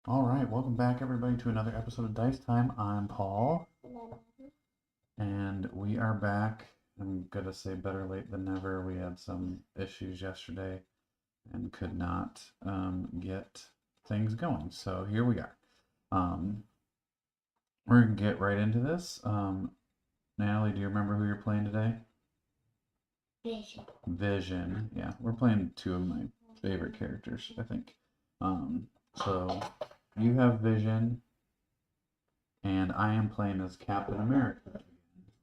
All right, welcome back everybody to another episode of Dice Time. I'm Paul, and we are back. I'm gonna say better late than never. We had some issues yesterday and could not get things going. So here we are. Um, we're gonna get right into this. Natalie, do you remember who you're playing today? Vision. Vision. Yeah, we're playing two of my favorite characters, I think. So you have Vision, and I am playing as Captain America.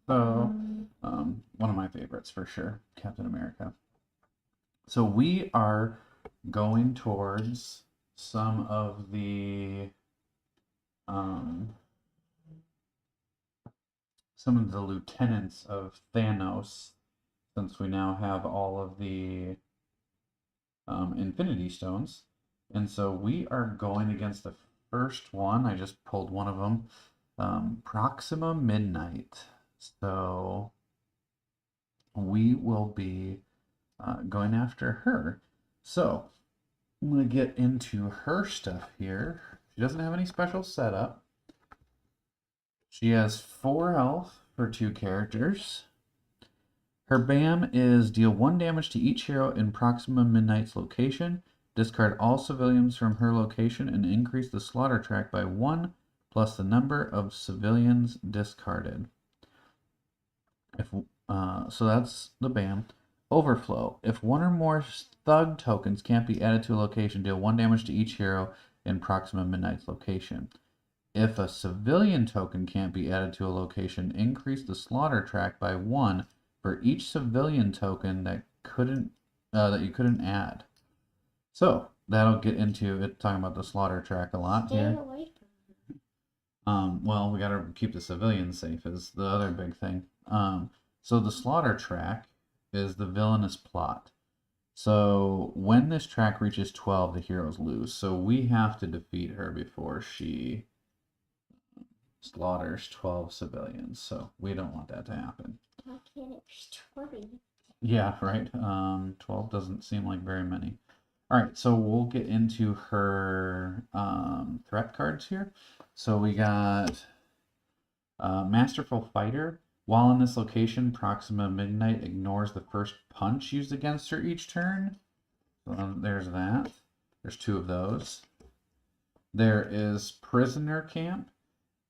So, one of my favorites for sure, Captain America. So we are going towards some of um, the lieutenants of Thanos, since we now have all of the Infinity Stones, and so we are going against the first one. I just pulled one of them, Proxima Midnight. So we will be going after her. So I'm going to get into her stuff here. She doesn't have any special setup. She has 4 health for 2 characters. Her BAM is deal 1 damage to each hero in Proxima Midnight's location. Discard all civilians from her location and increase the slaughter track by 1 plus the number of civilians discarded. So that's the BAM. Overflow. If 1 or more thug tokens can't be added to a location, deal 1 damage to each hero in Proxima Midnight's location. If a civilian token can't be added to a location, increase the slaughter track by 1 for each civilian token that you couldn't add. So that'll get into it, talking about the slaughter track a lot Stay here. away Well, we gotta keep the civilians safe is the other big thing. So the slaughter track is the villainous plot. So when this track reaches 12, the heroes lose. So we have to defeat her before she slaughters 12 civilians. So we don't want that to happen. Why can't it be 20? Yeah, right. 12 doesn't seem like very many. All right, so we'll get into her threat cards here. So we got Masterful Fighter. While in this location, Proxima Midnight ignores the first punch used against her each turn. So there's that. There's 2 of those. There is Prisoner Camp.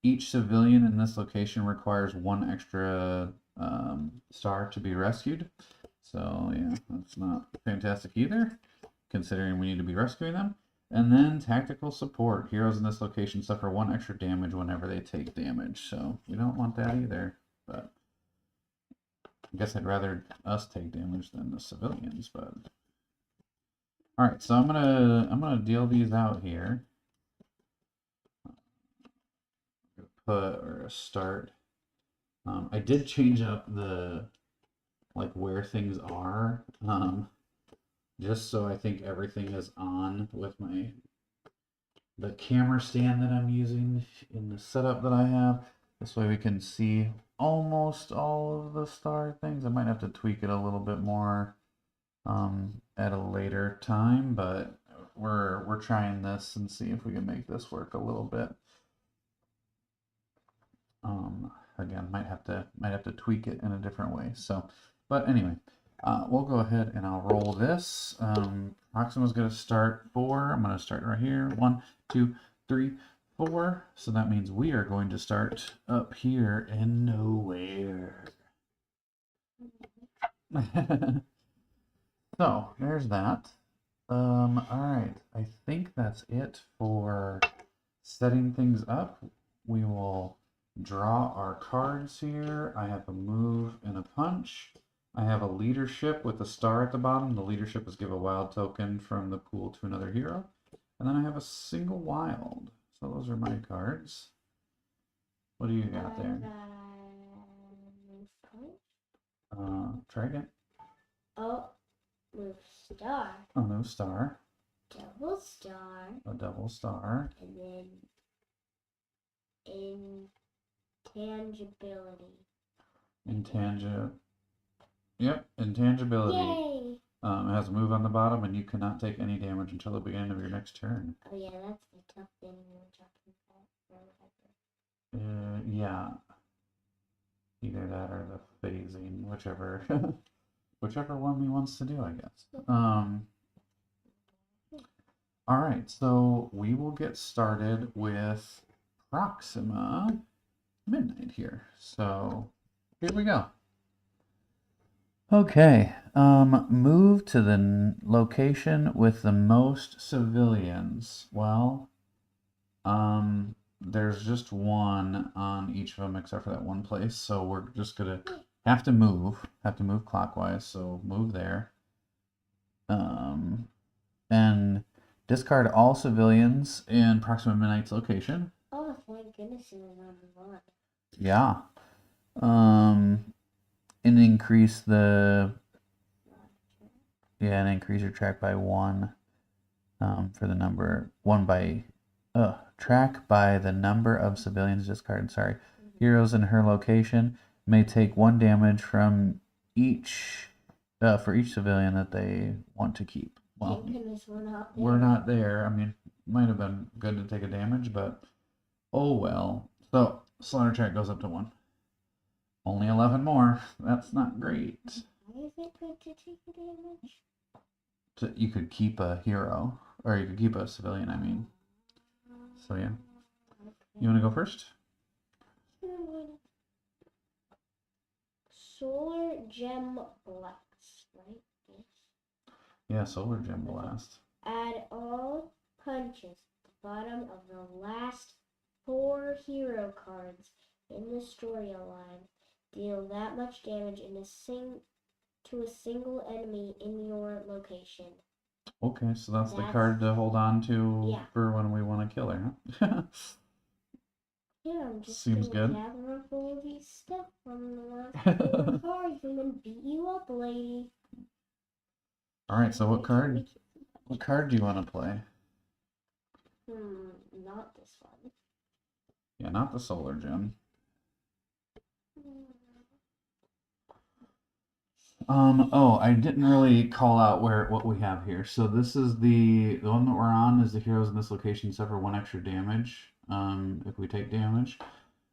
Each civilian in this location requires 1 extra star to be rescued. So yeah, that's not fantastic either, considering we need to be rescuing them. And then tactical support. Heroes in this location suffer 1 extra damage whenever they take damage. So we don't want that either. But I guess I'd rather us take damage than the civilians. But all right, so I'm gonna deal these out here. Put or a start. I did change up the where things are. Just so I think everything is on with the camera stand that I'm using in the setup that I have. This way we can see almost all of the star things. I might have to tweak it a little bit more at a later time, but we're trying this and see if we can make this work a little bit. Again, might have to tweak it in a different way. So, but anyway, we'll go ahead and I'll roll this. Proxima's going to start 4. I'm going to start right here. 1, 2, 3, 4. So that means we are going to start up here in nowhere. So there's that. All right. I think that's it for setting things up. We will draw our cards here. I have a move and a punch. I have a leadership with a star at the bottom. The leadership is give a wild token from the pool to another hero. And then I have a single wild. So those are my cards. What do you got there? Try again. Oh, move star. Oh, no star. Double star. A double star. And then intangibility. Yep, intangibility. Yay! It has a move on the bottom, and you cannot take any damage until the beginning of your next turn. Oh yeah, that's the tough thing we were talking about. Or whatever. Yeah. Either that or the phasing, whichever, whichever one he wants to do, I guess. All right, so we will get started with Proxima Midnight here. So here we go. Okay, move to the location with the most civilians. Well, there's just one on each of them except for that one place, so we're just gonna have to move clockwise, so move there. And discard all civilians in Proxima Midnight's location. Oh, thank goodness it was on the line. Yeah. And increase the and increase your track by one. For the number one by track by the number of civilians discarded. Sorry. Heroes in her location may take 1 damage from each for each civilian that they want to keep. Well, we're not there. I mean, might have been good to take a damage, but oh well. So slaughter track goes up to 1. Only 11 more. That's not great. Why is it good to take a damage? So you could keep a hero, or you could keep a civilian, I mean. So yeah. Okay. You want to go first? Solar Gem Blast, right? Yes. Yeah, Solar Gem Blast. Add all punches at the bottom of the last 4 hero cards in the storyline. Deal that much damage to a single enemy in your location. Okay, so that's the card to hold on to for when we want to kill her, huh? Yeah, I'm just Seems gonna good. gather up all these stuff from the last 4 cards and then beat you up, lady. Alright, so what card do you want to play? Not this one. Yeah, not the Solar Gem. Oh, I didn't really call out what we have here. So this is the one that we're on is the heroes in this location suffer 1 extra damage. If we take damage.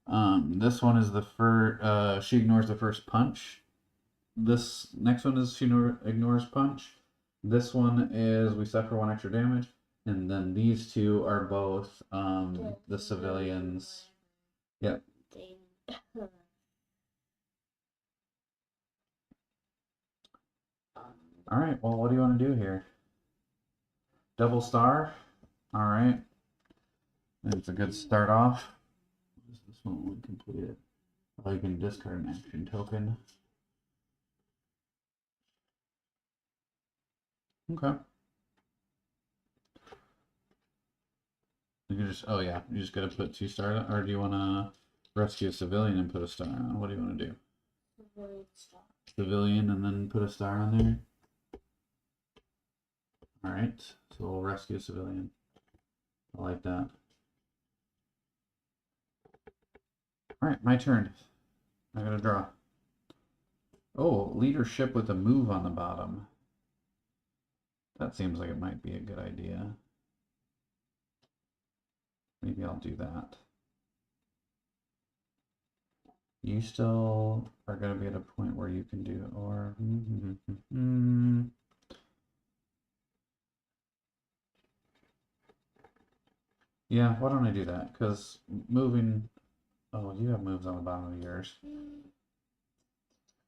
This one is the first. She ignores the first punch. This next one is she ignores punch. This one is we suffer 1 extra damage, and then these two are both the civilians. Yep. All right. Well, what do you want to do here? Double star. All right. It's a good start off. What is this one when completed? Oh, you can discard an action token. Okay. You can just, oh yeah, you just gotta put 2 star, or do you want to rescue a civilian and put a star on? What do you want to do? Civilian and then put a star on there? Alright, so we'll rescue a civilian. I like that. Alright, my turn. I gotta draw. Oh, leadership with a move on the bottom. That seems like it might be a good idea. Maybe I'll do that. You still are going to be at a point where you can do or yeah, why don't I do that? Because moving, oh, you have moves on the bottom of yours.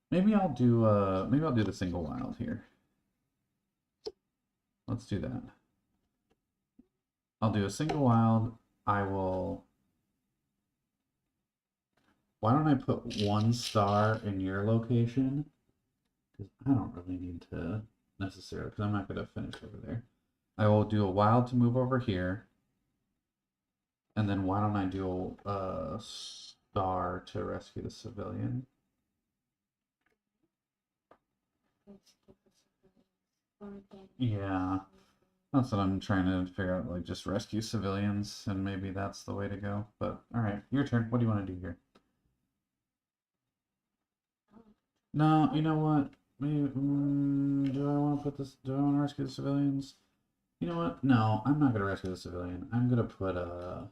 Maybe I'll do the single wild here. Let's do that. I'll do a single wild. I will. Why don't I put 1 star in your location? Because I don't really need to necessarily, because I'm not going to finish over there. I will do a wild to move over here. And then why don't I do a star to rescue the civilian? Yeah. That's what I'm trying to figure out, like just rescue civilians, and maybe that's the way to go. But alright, your turn. What do you want to do here? No, you know what? Maybe, do I want to put this? Do I want to rescue the civilians? You know what? No, I'm not gonna rescue the civilian. I'm gonna put a.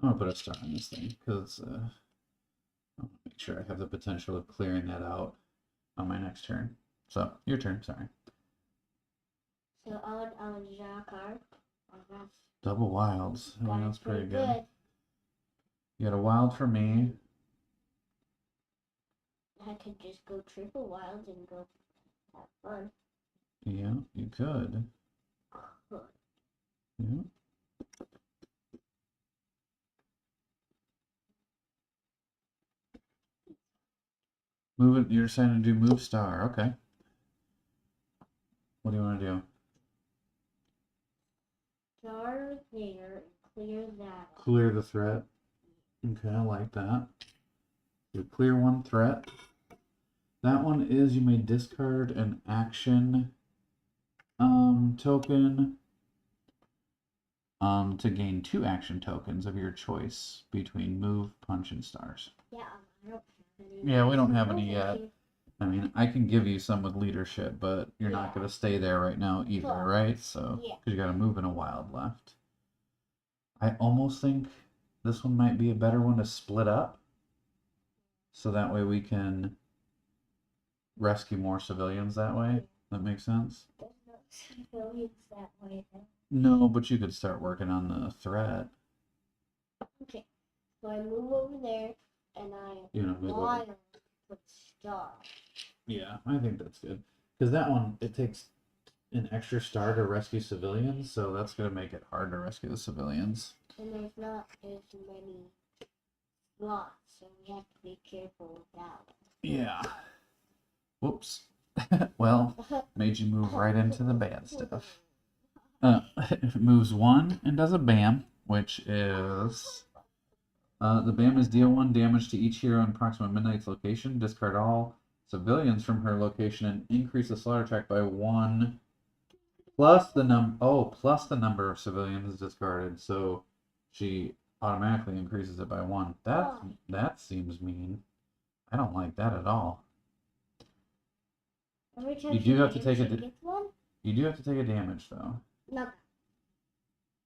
I'm gonna put a star on this thing because I want to make sure I have the potential of clearing that out on my next turn. So your turn. Sorry. So I would draw a card. Double wilds. I mean, that's pretty good. good. You got a wild for me. I could just go triple wilds and go have fun. Yeah, you could. Yeah. Move it. You're deciding to do move star. Okay. What do you want to do? Star there and clear that. Clear the threat. Okay, I like that. You clear one threat. That one is you may discard an action token to gain 2 action tokens of your choice between move, punch, and stars. Yeah, I don't have any. Yeah, we don't have any yet. I mean, I can give you some with leadership, but you're not going to stay there right now either, Cool. right? So, Yeah. because you got to move and a wild left. I almost think this one might be a better one to split up. So that way we can rescue more civilians that way. That makes sense? There's no civilians that way then. No, but you could start working on the threat. Okay, so I move over there and I You know, move over. wild put star. Yeah, I think that's good. Because that one, it takes an extra star to rescue civilians, so that's going to make it hard to rescue the civilians. And there's not as many slots, so we have to be careful with that one. Yeah. Whoops. Well, made you move right into the bad stuff. It moves 1 and does a BAM, which is... the BAM is deal 1 damage to each hero in Proxima Midnight's location. Discard all civilians from her location and increase the slaughter track by 1 plus the number of civilians discarded. So she automatically increases it by 1. That seems mean. I don't like that at all. Every time You do have to take a gets one? You do have to take a damage though. No.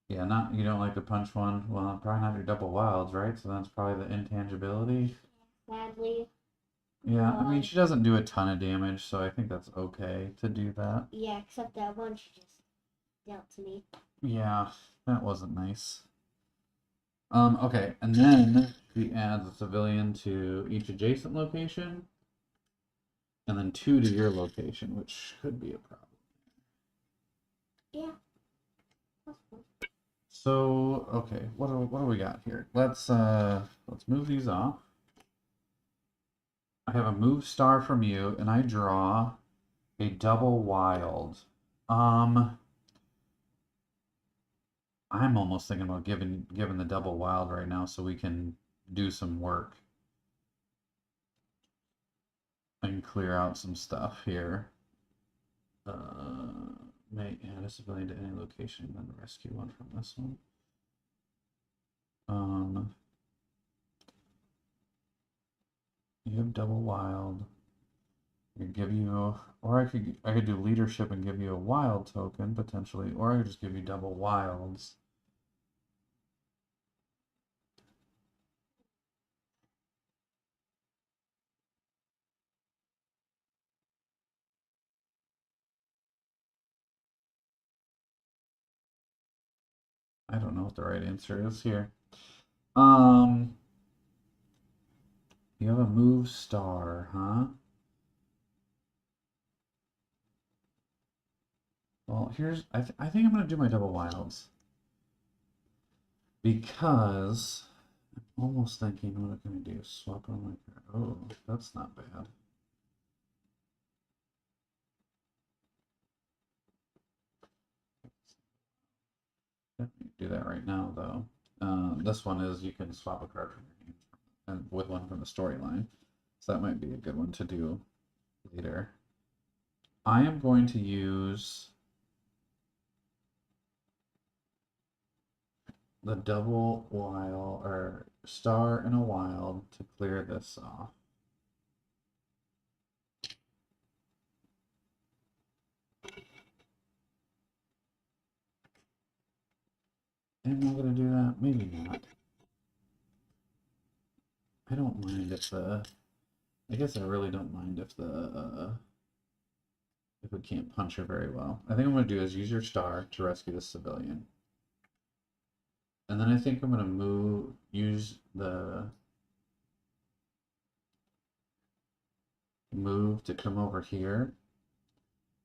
Yeah, not you don't like the punch one. Well, probably not your double wilds, right? So that's probably the intangibility. Sadly. Yeah, I mean she doesn't do a ton of damage, so I think that's okay to do that. Yeah, except that one she just dealt to me. Yeah, that wasn't nice. Okay, and then we add the civilian to each adjacent location, and then 2 to your location, which could be a problem. Yeah. That's fun. So, okay, what do we got here? Let's move these off. I have a move star from you, and I draw a double wild. I'm almost thinking about giving the double wild right now so we can do some work. I can clear out some stuff here. May add a civilian to any location, then rescue one from this one. You have double wild. I could give you, or I could do leadership and give you a wild token potentially, or I could just give you double wilds. I don't know what the right answer is here. You have a move star, huh? Well, I think I'm gonna do my double wilds because I'm almost thinking what can I do? Swap on my card. Oh, that's not bad. Do that right now though. This one is you can swap a card from your hand and with one from the storyline, so that might be a good one to do later. I am going to use the double wild or star and a wild to clear this off. Am I gonna do that? Maybe not. I don't mind if the. I guess I really don't mind if the if we can't punch her very well. I think I'm gonna do is use your star to rescue the civilian. And then I think I'm gonna use the move to come over here.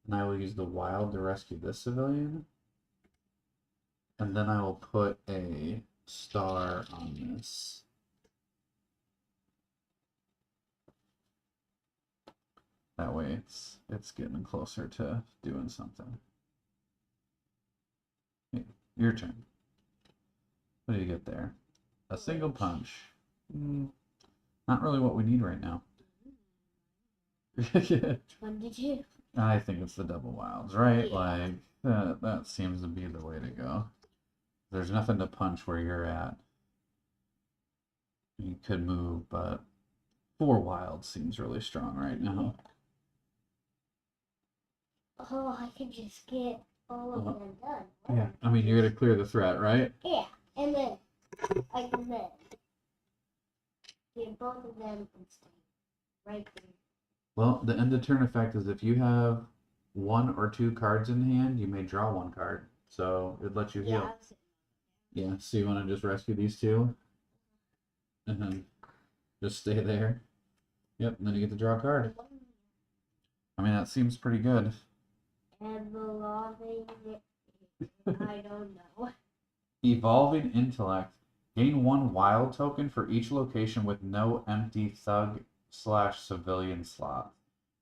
And I will use the wild to rescue this civilian. And then I will put a star on this. That way it's getting closer to doing something. Okay, your turn. What do you get there? A single punch. Not really what we need right now. 22. I think it's the double wilds, right? Yeah. Like that seems to be the way to go. There's nothing to punch where you're at. You could move, but 4 wilds seems really strong right now. Oh, I can just get all of them done. Yeah, I mean you're gonna clear the threat, right? Yeah, and then I can then get both of them and stay right there. Well, the end of turn effect is if you have 1 or 2 cards in hand, you may draw 1 card. So it lets you heal. Yeah, so you want to just rescue these 2? And then just stay there. Yep, and then you get to draw a card. I mean, that seems pretty good. Evolving, I don't know. Evolving Intellect. Gain 1 wild token for each location with no empty thug/civilian slot.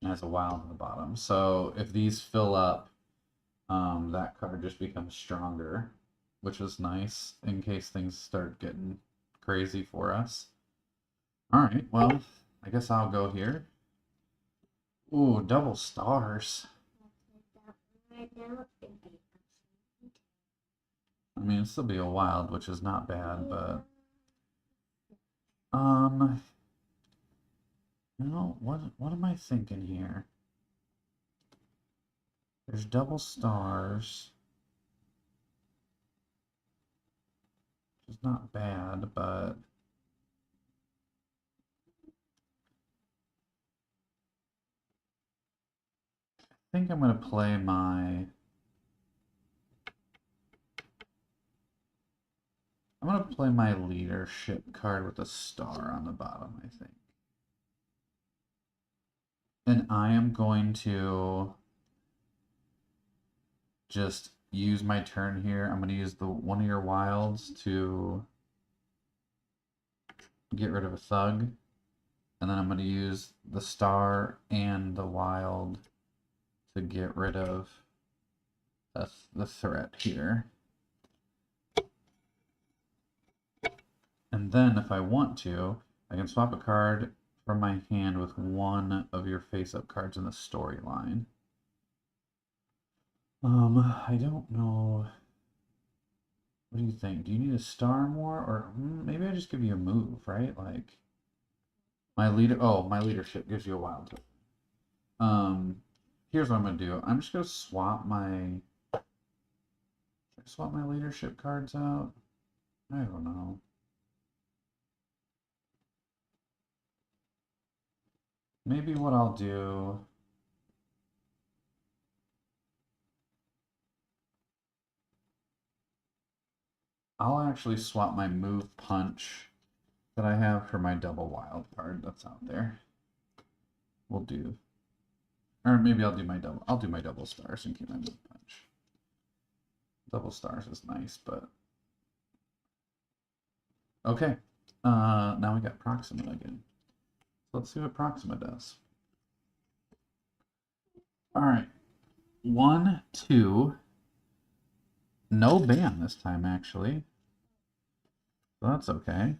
And has a wild in the bottom. So if these fill up, that card just becomes stronger, which is nice in case things start getting crazy for us. Alright, well, I guess I'll go here. Ooh, double stars. Right now, I mean, it'd still be a wild, which is not bad, but you know, what am I thinking here? There's double stars. Which is not bad, but I think I'm gonna play my leadership card with a star on the bottom, I think. And I am going to just use my turn here. I'm going to use one of your wilds to get rid of a thug. And then I'm going to use the star and the wild to get rid of the threat here. And then if I want to, I can swap a card from my hand with one of your face-up cards in the storyline. I don't know. What do you think? Do you need a star more? Or maybe I just give you a move, right? Like, my leadership gives you a wild token. Here's what I'm going to do. I'm just going to swap my leadership cards out. I don't know. Maybe what I'll do... I'll actually swap my move punch that I have for my double wild card that's out there. We'll do... Or maybe I'll do my double stars and keep my move punch. Double stars is nice, but... Okay. Now we got Proxima again. Let's see what Proxima does. Alright. 1, 2. No ban this time, actually. So that's okay.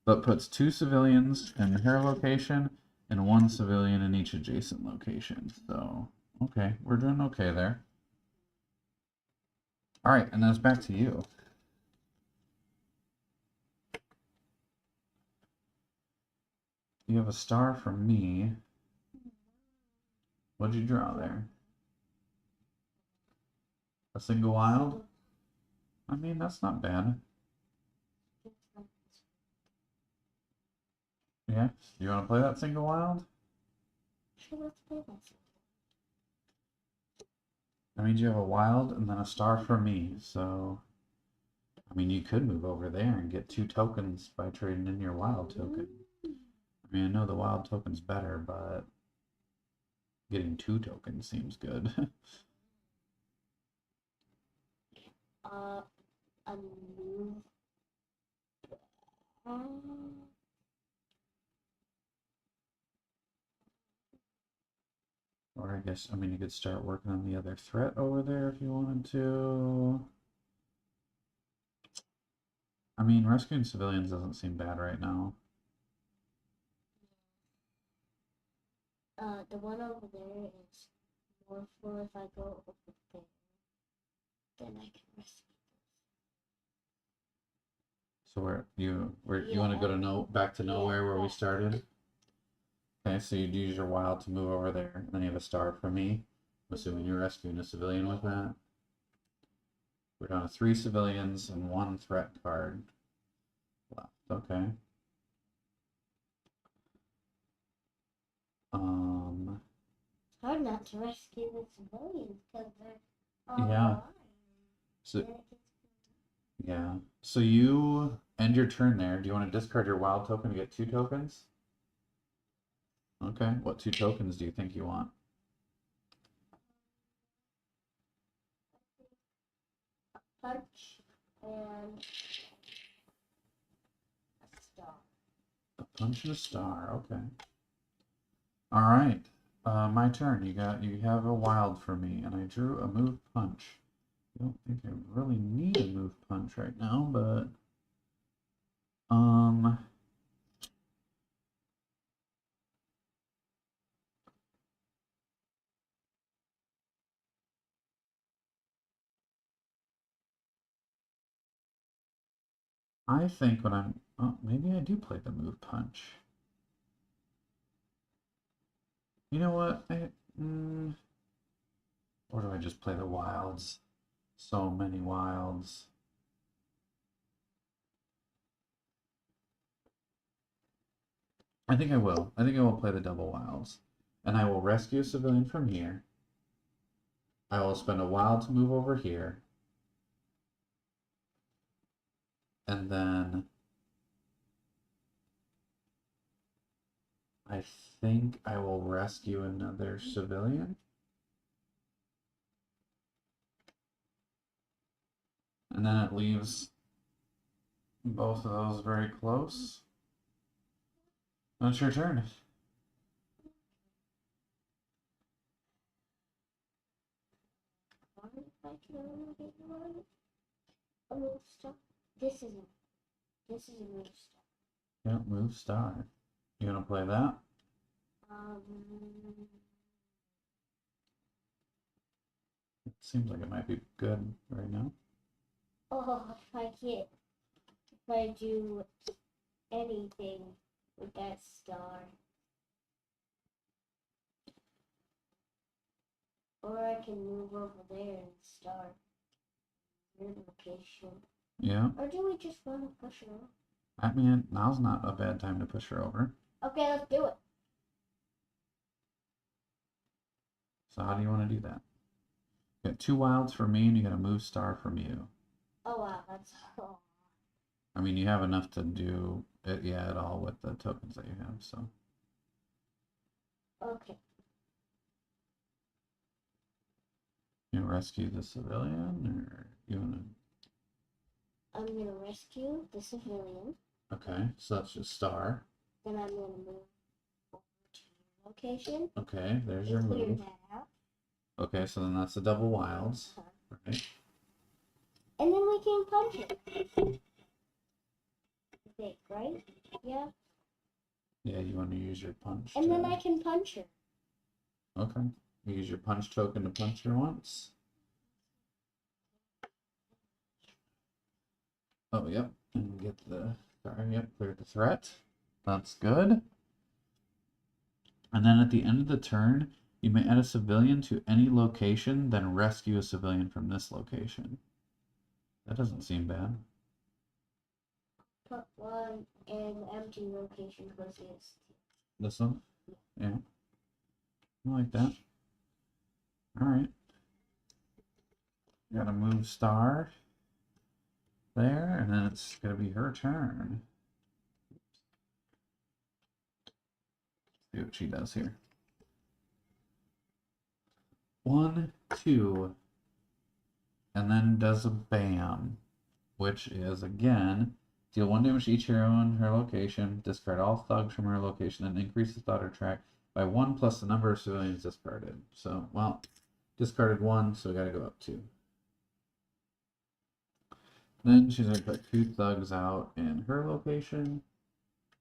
But puts 2 civilians in her location and 1 civilian in each adjacent location. So, okay. We're doing okay there. Alright, and then it's back to you. You have a star from me. What'd you draw there? A single wild? I mean, that's not bad. Yeah. You want to play that single wild? Sure, let's play that. That means you have a wild and then a star for me. So, I mean, you could move over there and get 2 tokens by trading in your wild token. I mean, I know the wild token's better, but getting 2 tokens seems good. A move. Or I guess, I mean, you could start working on the other threat over there if you wanted to. I mean, rescuing civilians doesn't seem bad right now. The one over there is more for if I go over there, then I can rescue. So you want to go to back to nowhere where we started? Okay, so you'd use your wild to move over there, and then you have a star for me. I'm assuming you're rescuing a civilian with that. We're down to 3 civilians and 1 threat card left. Okay. It's hard not to rescue the civilians because they're all Yeah. alive. So yeah. So you end your turn there. Do you want to discard your wild token to get 2 tokens? Okay. What 2 tokens do you think you want? Punch and a star. A punch and a star. Okay. All right. My turn. You have a wild for me, and I drew a move punch. I don't think I really need a move punch right now, but I think when maybe I do play the move punch. You know what? Or do I just play the wilds? So many wilds. I think I will. I think I will play the double wilds. And I will rescue a civilian from here. I will spend a wild to move over here. And then I think I will rescue another civilian. And then it leaves both of those very close. That's your turn. A move star. This is a move star. Yeah, move star. You wanna play that? It seems like it might be good right now. Oh, if I do anything with that star. Or I can move over there and start your location. Yeah. Or do we just want to push her over? I mean, now's not a bad time to push her over. Okay, let's do it. So how do you want to do that? You got 2 wilds for me, and you got a move star from you. Oh wow, that's cool. I mean, you have enough to do it, yeah, at all with the tokens that you have. So. Okay. You rescue the civilian, or you wanna? I'm gonna rescue the civilian. Okay, so that's just star. Then I'm gonna move over to your location. Okay, there's your Clear move. that out. Okay, so then that's the double wilds. Right. And then we can punch it. Okay, right? Yeah. Yeah, you want to use your punch. And then I can punch her. Okay. You use your punch token to punch her once. Oh, yep. And get the. Sorry, yep, clear the threat. That's good. And then at the end of the turn, you may add a civilian to any location, then rescue a civilian from this location. That doesn't seem bad. Put one in the empty location closest. This one? Yeah. I like that. Alright. Gotta move star there, and then it's gonna be her turn. See what she does here. 1, 2, and then does a bam, which is again deal 1 damage to each hero in her location, discard all thugs from her location, and increase the daughter track by 1 plus the number of civilians discarded. So, well, discarded 1, so we gotta go up 2. Then she's gonna put 2 thugs out in her location,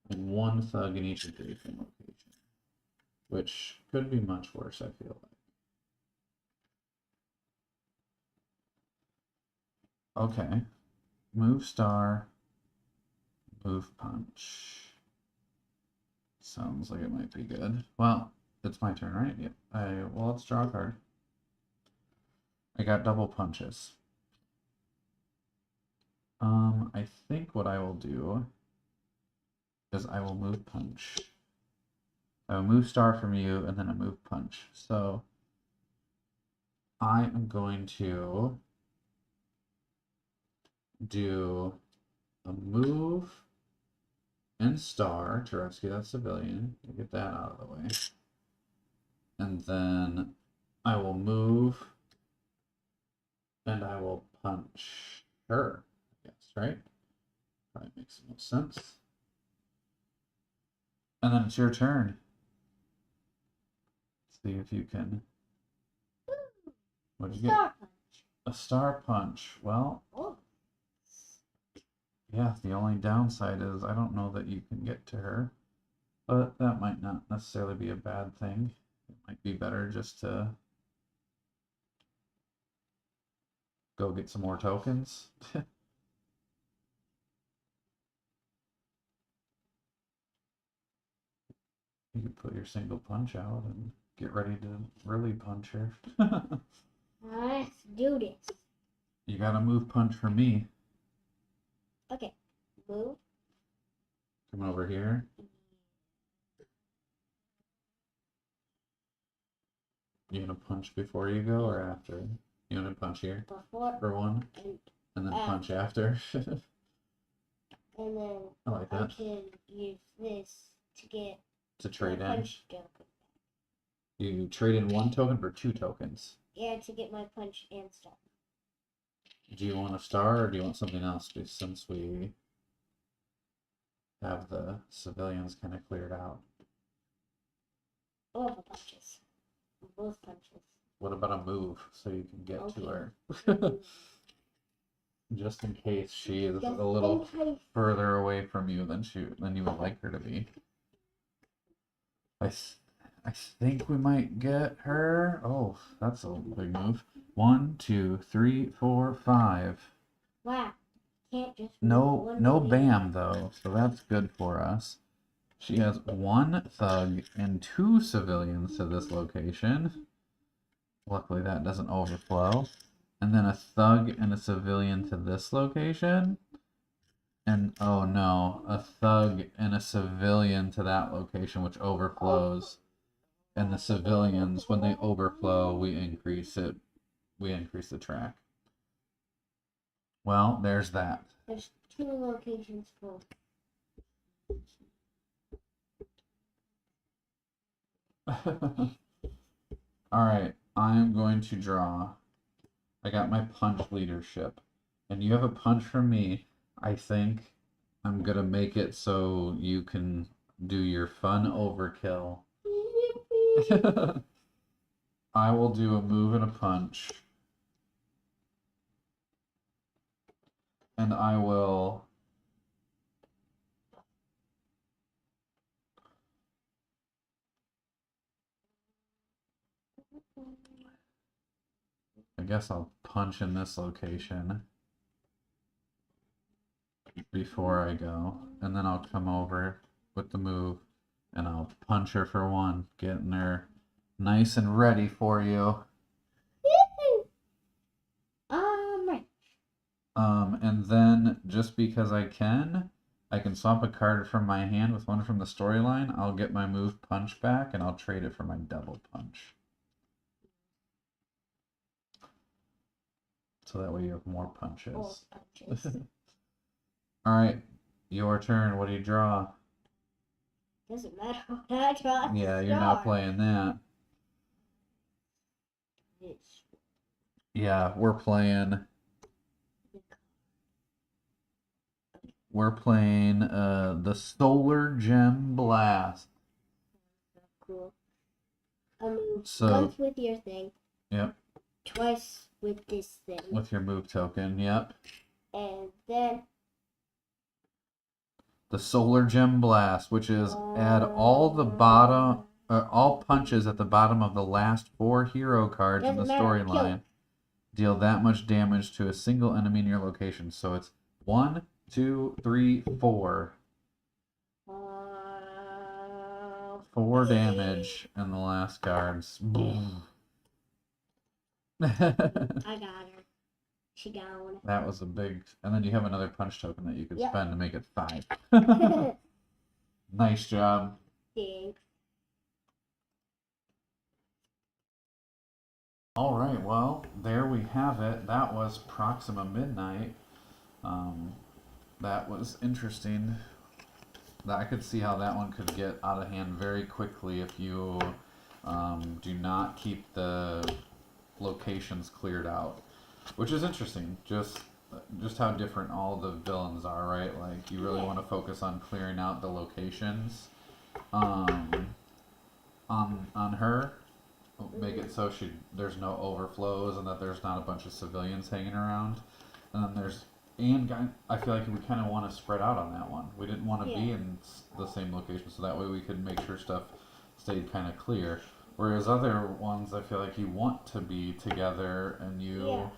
and 1 thug in each adjacent location, which could be much worse, I feel like. Okay, move star, move punch. Sounds like it might be good. Well, it's my turn, right? Yep. Well, let's draw a card. I got double punches. I think what I will do is I will move punch. I will move star from you, and then I move punch. So I am going to do a move and star to rescue that civilian, to get that out of the way. And then I will move and I will punch her, I guess, right? Probably makes the most sense. And then it's your turn. See if you can. What did you get? Star punch. A star punch. Well, Oh. yeah, the only downside is I don't know that you can get to her, but that might not necessarily be a bad thing. It might be better just to go get some more tokens. You could put your single punch out and get ready to really punch her. Let's do this. You gotta move punch for me. Okay. Move. Come over here. You gonna punch before you go or after? You wanna punch here Before for 1 and then punch after? and then I like I that. can use this to get To trade my in. punch token. You trade in 1 token for 2 tokens. Yeah, to get my punch and stuff. Do you want a star or do you want something else? Because since we have the civilians kind of cleared out. All the punches. Both punches. What about a move so you can get to her? Okay. Just in case she is Just a little in case. further away from you than you would like her to be. I think we might get her. Oh, that's a big move. 1, 2, 3, 4, 5. Wow. Can't just No bam though, so that's good for us. She has 1 thug and 2 civilians to this location. Luckily that doesn't overflow. And then a thug and a civilian to this location. And oh no, a thug and a civilian to that location, which overflows. And the civilians, when they overflow, we increase it. We increase the track. Well, there's that. There's 2 locations full. Alright, I'm going to draw. I got my punch leadership. And you have a punch from me. I think I'm gonna make it so you can do your fun overkill. I will do a move and a punch. And I will I guess I'll punch in this location before I go, and then I'll come over with the move and I'll punch her for 1, getting her nice and ready for you. Right. And then just because I can swap a card from my hand with one from the storyline. I'll get my move punch back, and I'll trade it for my double punch. So that way you have more punches. More punches. All right, your turn. What do you draw? Doesn't matter what I draw. Yeah, you're not playing that. It's Yeah, we're playing the Solar Gem Blast. cool. I move So- once with your thing. Yep. Twice with this thing. With your move token, yep. And then The Solar Gem Blast, which is add all punches at the bottom of the last 4 hero cards in the Doesn't matter, kill storyline. it. Deal that much damage to a single enemy in your location. So it's 1, 2, 3, 4. 4 damage in the last cards. Boom. I got her. She gone. That was a big. And then you have another punch token that you could Yep. spend to make it 5. Nice job. Thanks. All right, well, there we have it. That was Proxima Midnight. That was interesting. I could see how that one could get out of hand very quickly if you do not keep the locations cleared out, which is interesting. Just how different all the villains are, right? Like you really want to focus on clearing out the locations on her. Make it so there's no overflows and that there's not a bunch of civilians hanging around. And then I feel like we kind of want to spread out on that one. We didn't want to be in the same location, so that way we could make sure stuff stayed kind of clear. Whereas other ones, I feel like you want to be together and you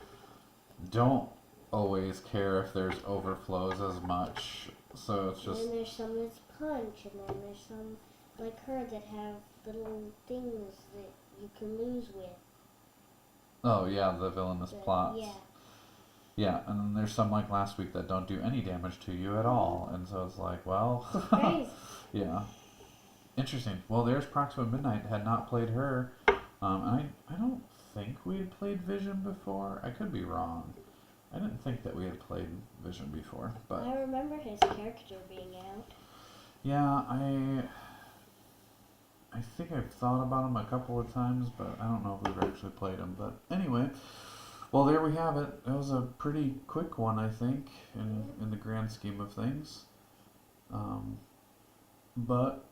don't always care if there's overflows as much. So it's just. And then there's some that's punch, and then there's some like her that have little things that you can lose with. Oh yeah, the villainous plots. Yeah. Yeah, and then there's some like last week that don't do any damage to you at all, and so it's like, well, Crazy. yeah, interesting. Well, there's Proxima Midnight. Had not played her. I don't think we had played Vision before. I could be wrong. I didn't think that we had played Vision before, but I remember his character being out. yeah, I think I've thought about him a couple of times, but I don't know if we've actually played him. But anyway. Well, there we have it. That was a pretty quick one, I think, in the grand scheme of things. But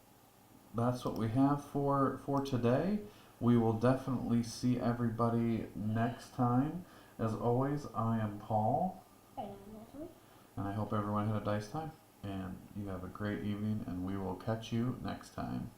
that's what we have for today. We will definitely see everybody next time. As always, I am Paul. And I hope everyone had a nice time. And you have a great evening, and we will catch you next time.